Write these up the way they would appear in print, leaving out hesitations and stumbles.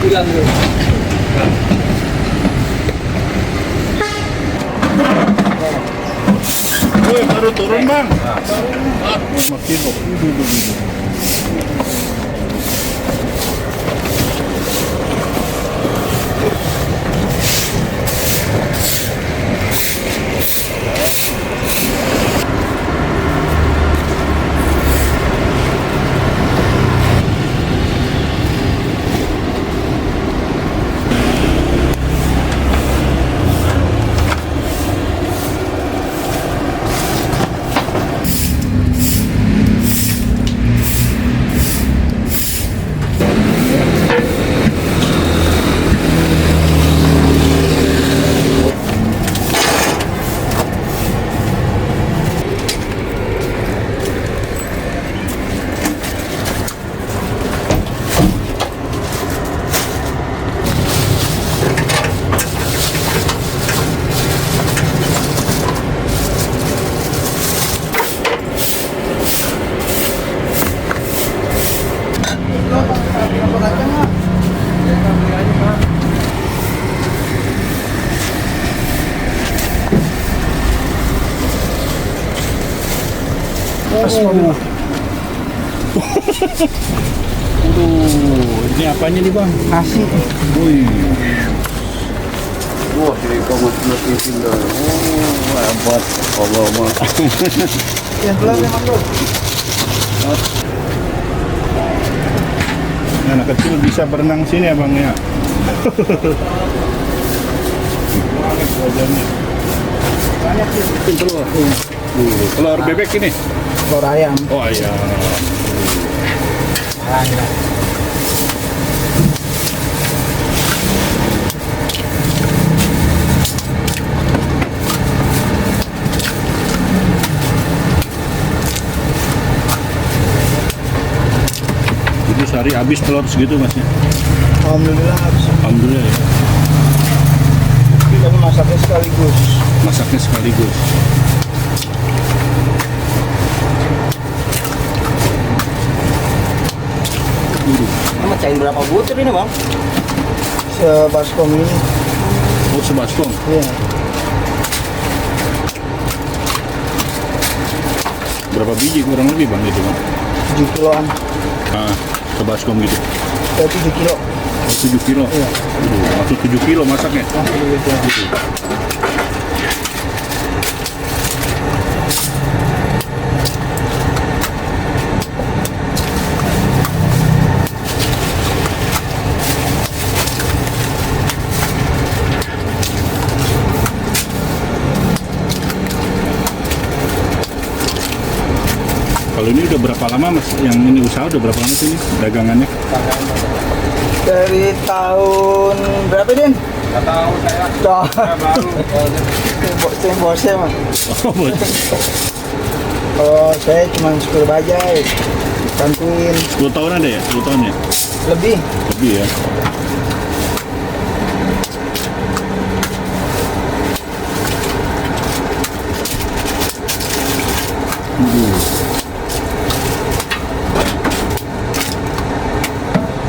bilang tuh. Woi, baru turun bang. 5 kilo. Ini apanya nih bang? Nasi. Wih. Wah, ini kamu nasi dah. Oh, hebat. Allah mah. Yang pelan memang bro. Anak kecil bisa berenang sini ya bang ya. Banyak sih. Telur. Telur bebek ini. Telur ayam. Oh ayam. Jadi sehari habis telur segitu masnya? Alhamdulillah habis. Alhamdulillah ya. Kita masaknya sekaligus. Masaknya sekaligus. Mecahin berapa butir ini bang? Sebaskom ini. Oh sebaskom. Iya. Berapa biji kurang lebih bang itu bang? 7 kiloan. Ah, sebaskom gitu. 7 kilo. 7 kilo? Iya. Maksud 7 kilo masaknya? Gitu. Kalau ini udah berapa lama mas? Yang ini usaha udah berapa lama sih ini dagangannya? Dari tahun berapa Din? Nggak tahu saya. Saya bosnya mah. Oh, Oh, saya cuma sekolah bajai. Bantuin 10 tahun ada ya? 10 tahun ya? lebih. Lebih ya?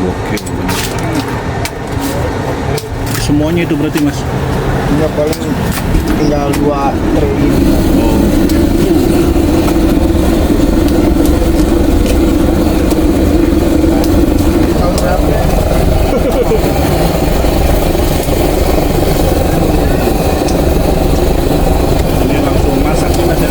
Oke. Semuanya itu berarti mas? Ya paling tinggal 2 triliun. Tahun berapa? Ini langsung masak sih mas ya?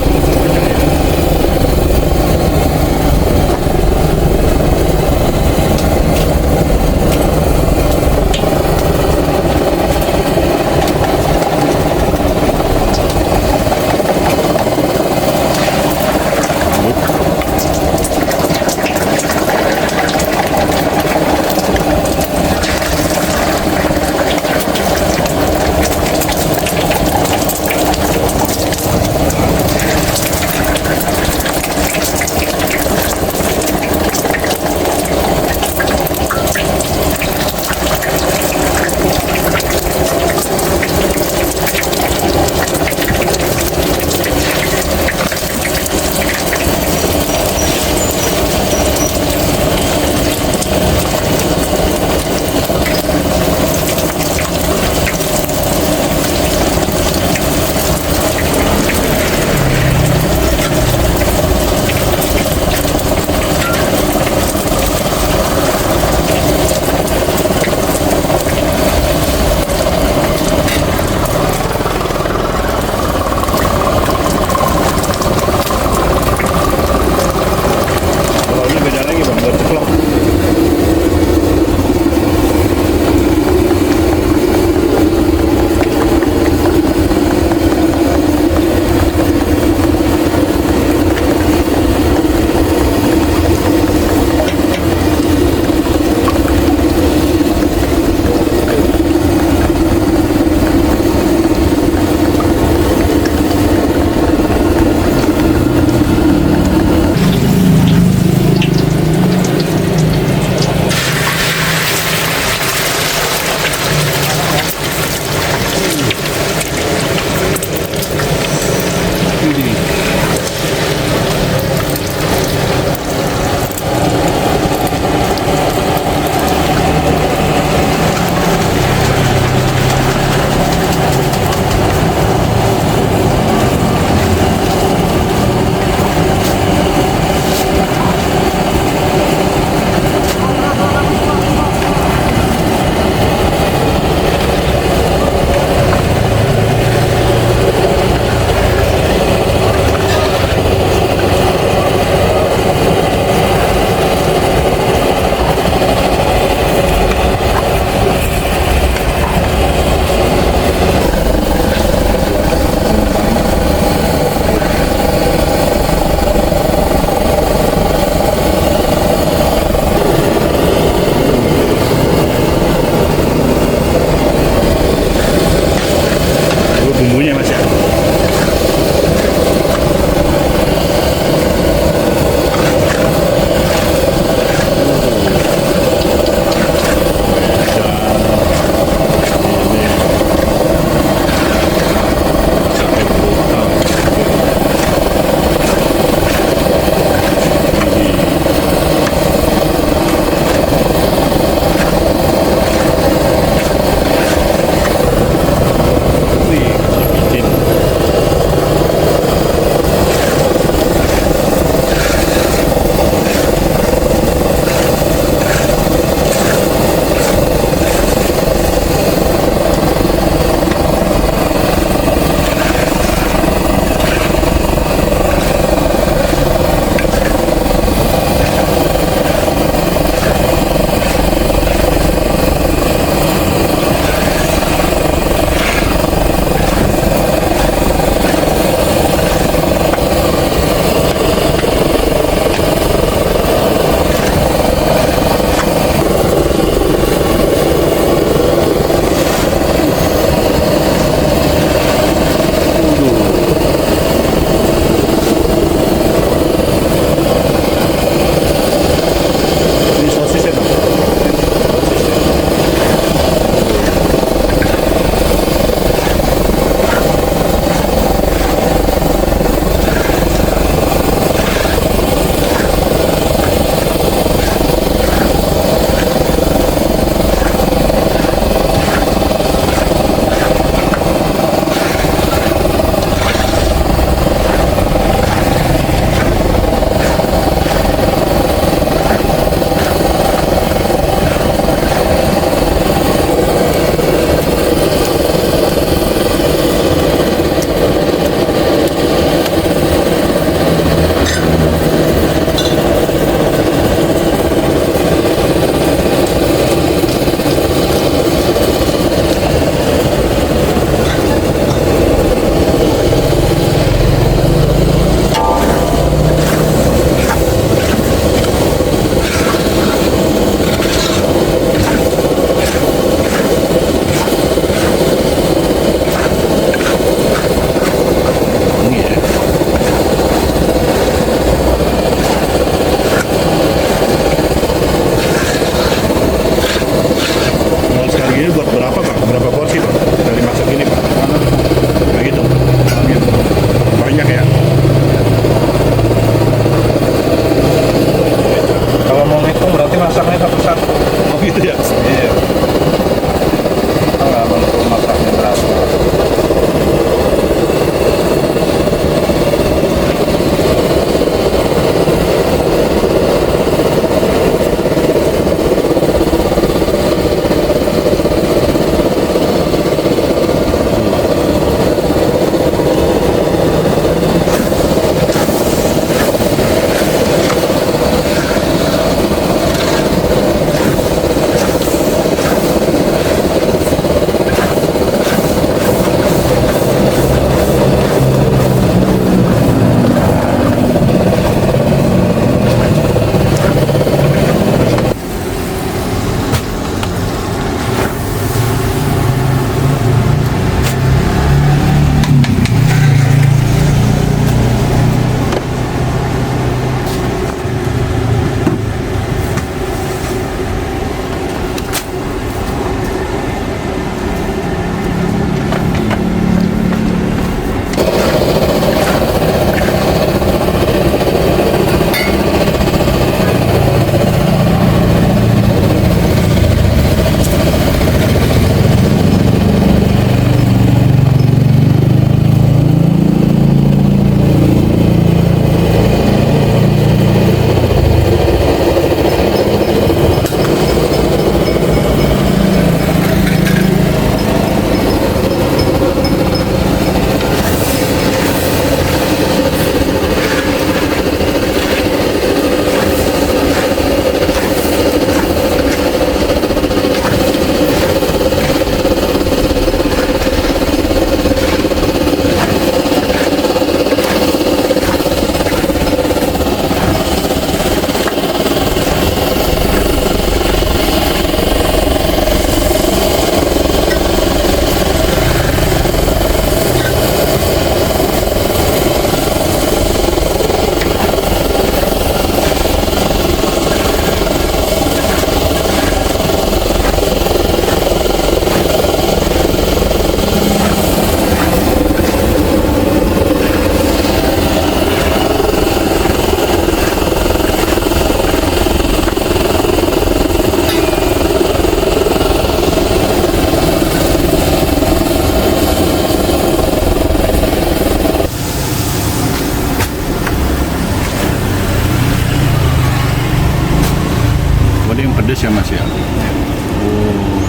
ada yang pedas ya Mas ya? Oh.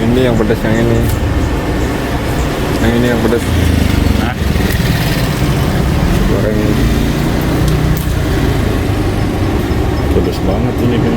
Ini yang pedas, yang ini. Yang ini yang pedas. Nah, Goreng ini. pedas banget ini kan.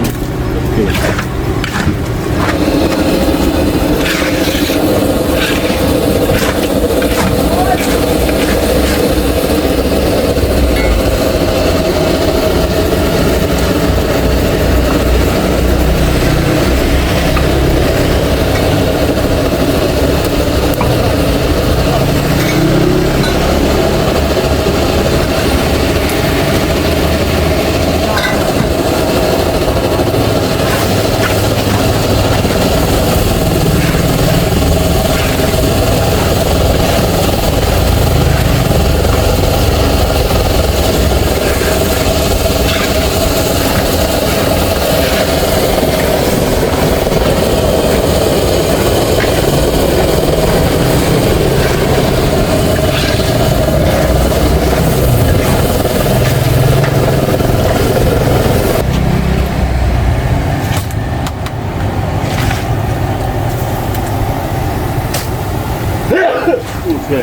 Oke.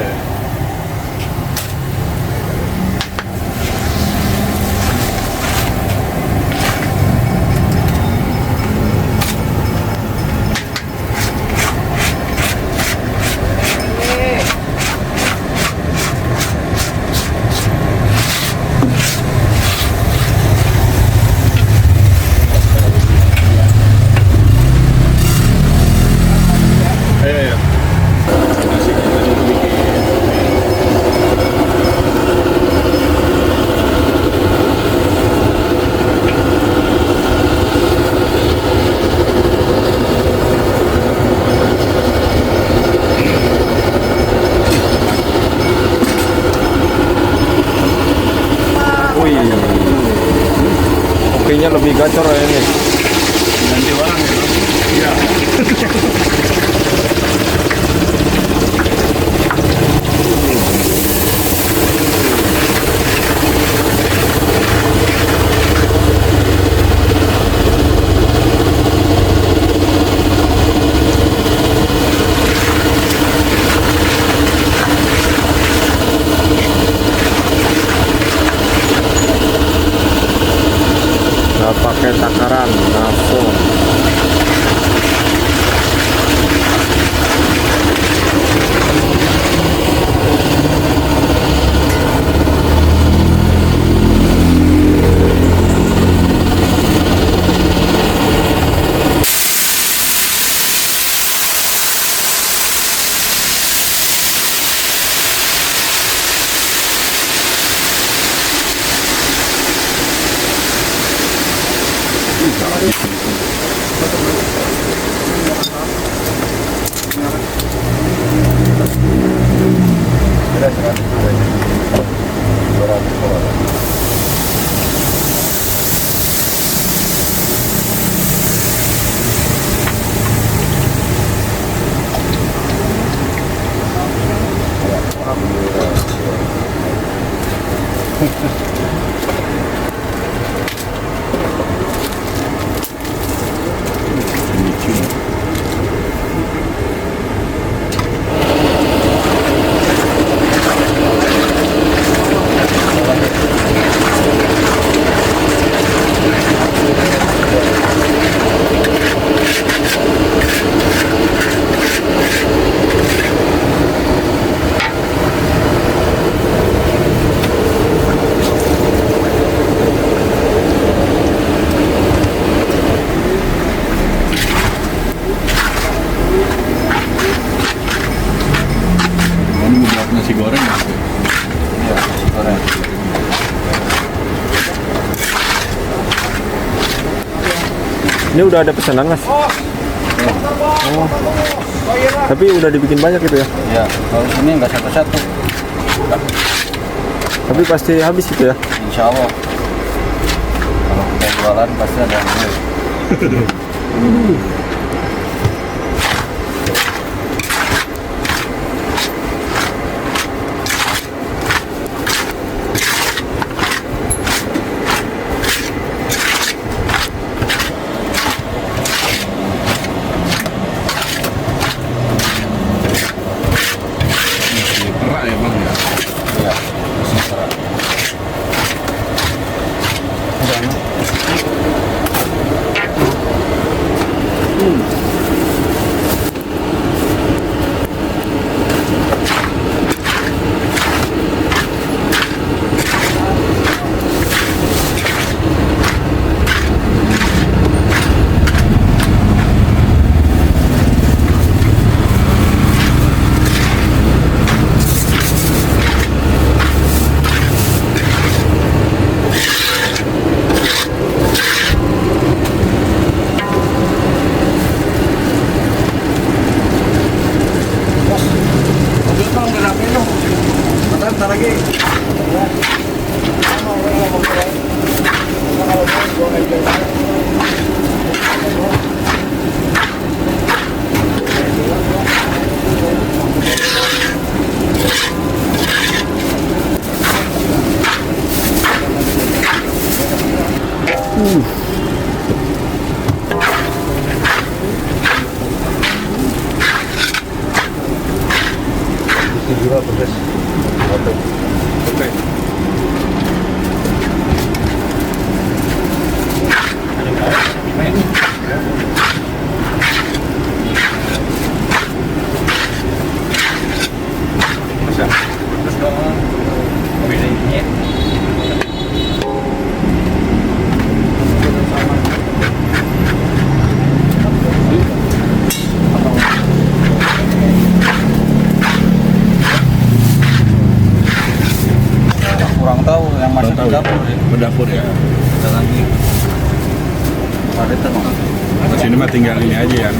Kopinya lebih gacor ya ini. Ganti orang ya Bang? Iya. Nggak pakai takaran, langsung. Nasi goreng ya? Iya, goreng. Ini udah ada pesanan Mas. Oh. Tapi udah dibikin banyak gitu ya. Ya, kalau ini nggak satu-satu. Tapi pasti habis gitu ya. Insya Allah. Kalau kita jualan pasti ada yang beli. Perak ya bang ya. Ya, masih serat. Bentar lagi. Juga pedas. Oke. Kurang tahu yang masih Kurang tahu di ya? dapur ya. Berdapur ya. Ada lagi. Ada teman. Di sini mah tinggal ini aja ya.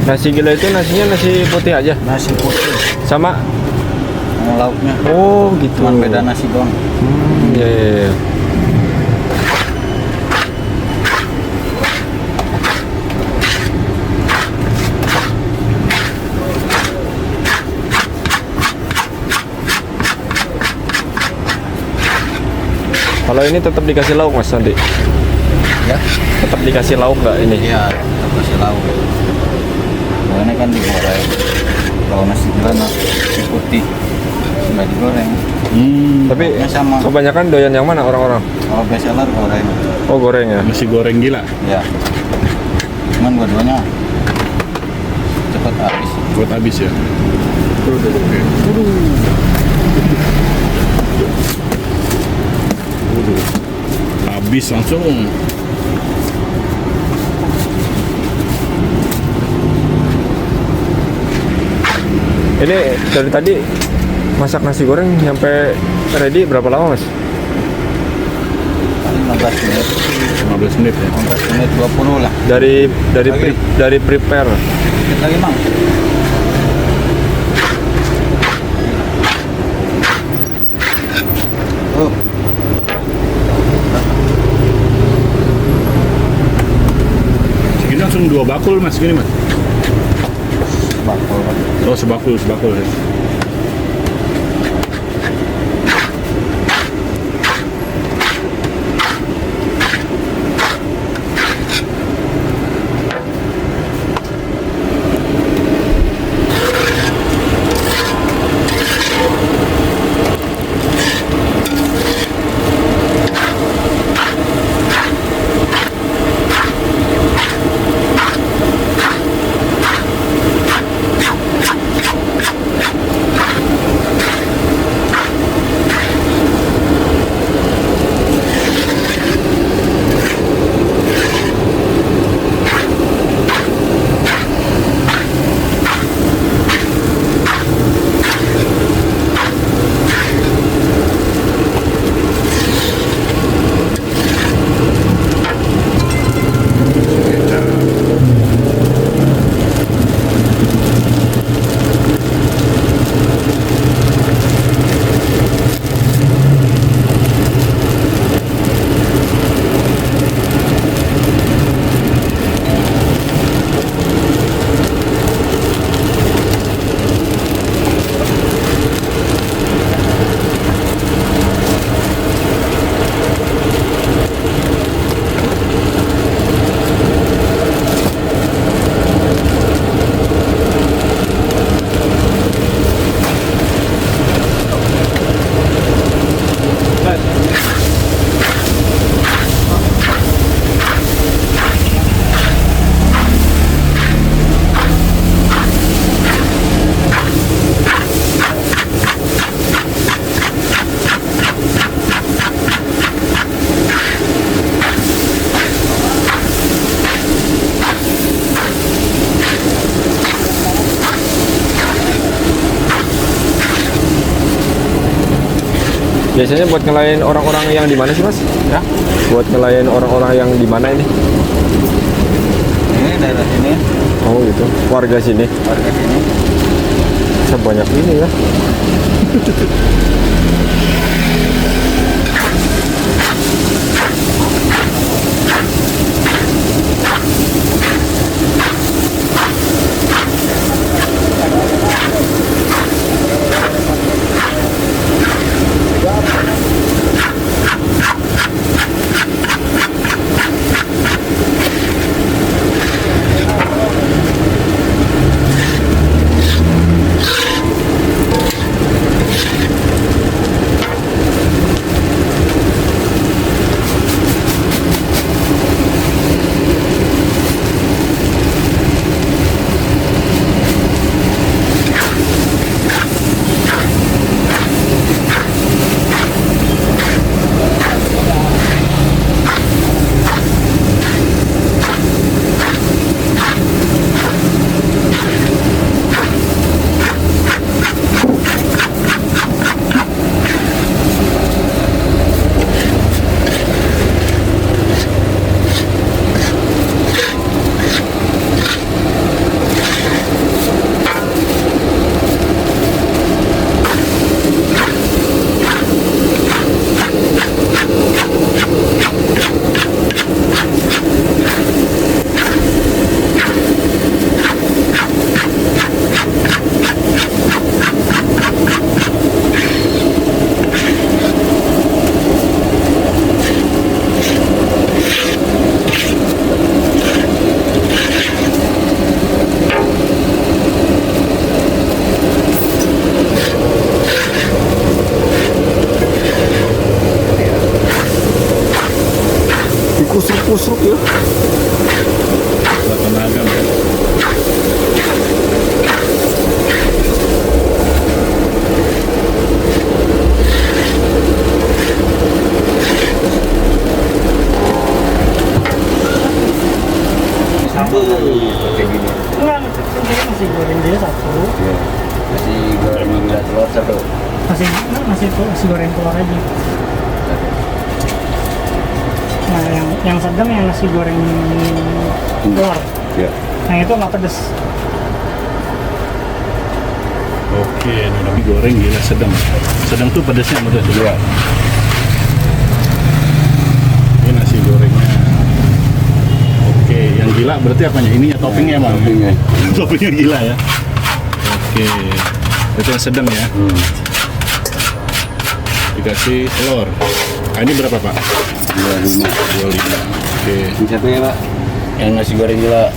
Nasi gila itu nasinya nasi putih aja. Nasi putih. Sama. Yang lauknya. Oh gitu. Cuman beda nasi doang. Iya iya iya. Kalau ini tetap dikasih lauk Mas nanti? Ya. Tetap dikasih lauk nggak ini? Iya, kasih lauk. Kalau ini kan digoreng. Kalau nasi gila nasi putih nggak digoreng. Tapi Lauknya sama. kebanyakan doyan yang mana orang-orang? Kalau bestseller goreng. Oh goreng ya? Nasi goreng gila. Ya. Cuman dua-duanya cepat habis. Buat habis ya. Oke. Habis langsung. Ini dari tadi masak nasi goreng sampai ready berapa lama Mas? Paling 15 menit. 15 menit ya. 15 menit 20 lah. Dari prepare. Dikit lagi mang. Oh. Ini langsung 2 bakul mas, gini mas. Bakul. Oh sebakul ya. Biasanya buat ngelayan orang-orang yang di mana sih Mas? Ya. Buat ngelayan orang-orang yang di mana ini? Ini daerah sini, Oh gitu. Warga sini. warga sini. Sebanyak ini ya. Kusruk ya. Buat tenaga ya. Satu kayak gini. Enggak, masih goreng dia satu. Iya. Nasi goreng gula telur satu. Masih goreng telur aja. Nah, yang sedang yang nasi goreng telur. Iya. Yang itu nggak pedes. Oke, ini udah mie goreng gila sedang. Sedang tuh pedasnya pedas. Iya. Ini nasi gorengnya. Oke, yang gila berarti apanya? Ininya toppingnya Bang. Toppingnya. Toppingnya gila ya. Oke. Berarti yang sedang ya. Dikasih telur. Nah, ini berapa Pak? 25. 25. Oke. Ini satu ya Pak. Yang nasi goreng gula.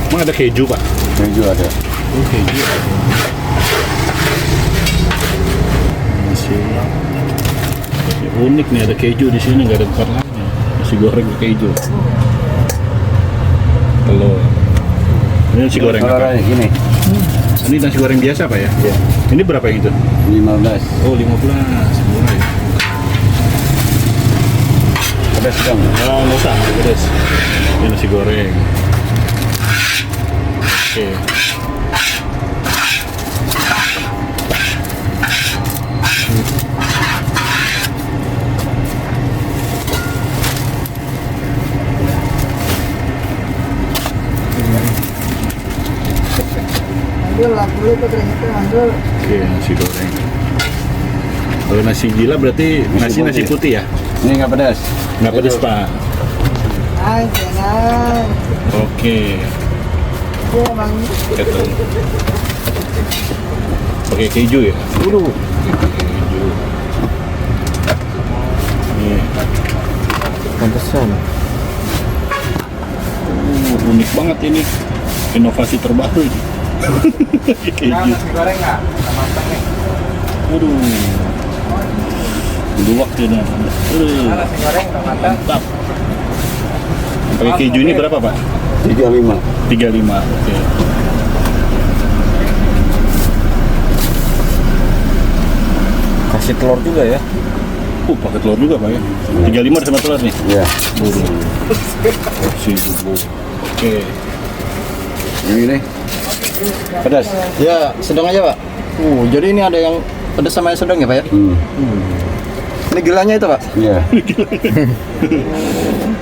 Emang ada keju Pak? Keju ada. Oh keju. Masih unik nih, ada keju di sini, nggak ada tempat lain. Nasi goreng keju. Telur. Ini nasi goreng apa? Ini Ini nasi goreng biasa Pak ya? Iya. Ini berapa yang itu? 15. Oh 15, murah ya. Pedas sedang. Oh nggak usah, pedas. Ini nasi goreng. Oke. Ambil lah dulu tuh ternyata ambil. Oke, nasi goreng. Kalau nasi gila berarti nasi putih ya? Ini nggak pedas. Nggak pedas Pak. Ay, jangan. Oke. Dia emang Ketel. Pakai keju ya? Keju. Nih. Pantesan. Unik banget ini. Inovasi terbaru ini. Keju. Nasi goreng nggak? Matang nih. Waduh. Luwak dia. Waduh. Nasi goreng udah matang. Mantap. Pakai keju ini berapa Pak? 35. 35. Oke. Kasih telur juga ya. Pakai telur juga Pak ya. 35 sama telur nih. Iya. Waduh. Si bubuk. Oke. Ini nih. Pedas. ya sedang aja, Pak. Jadi ini ada yang pedas sama yang sedang ya Pak ya? Ini gilanya itu Pak? Iya.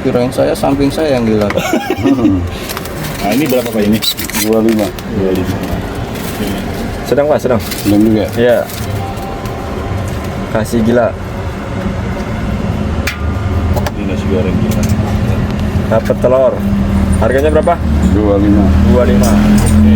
Kirain saya samping saya yang gila. Nah ini berapa Pak ini? 25. Sedang Pak, sedang. Belum juga. Iya. Kasih gila. Ini nasi goreng gila. Dapat telur. Harganya berapa? 25. 25. Oke.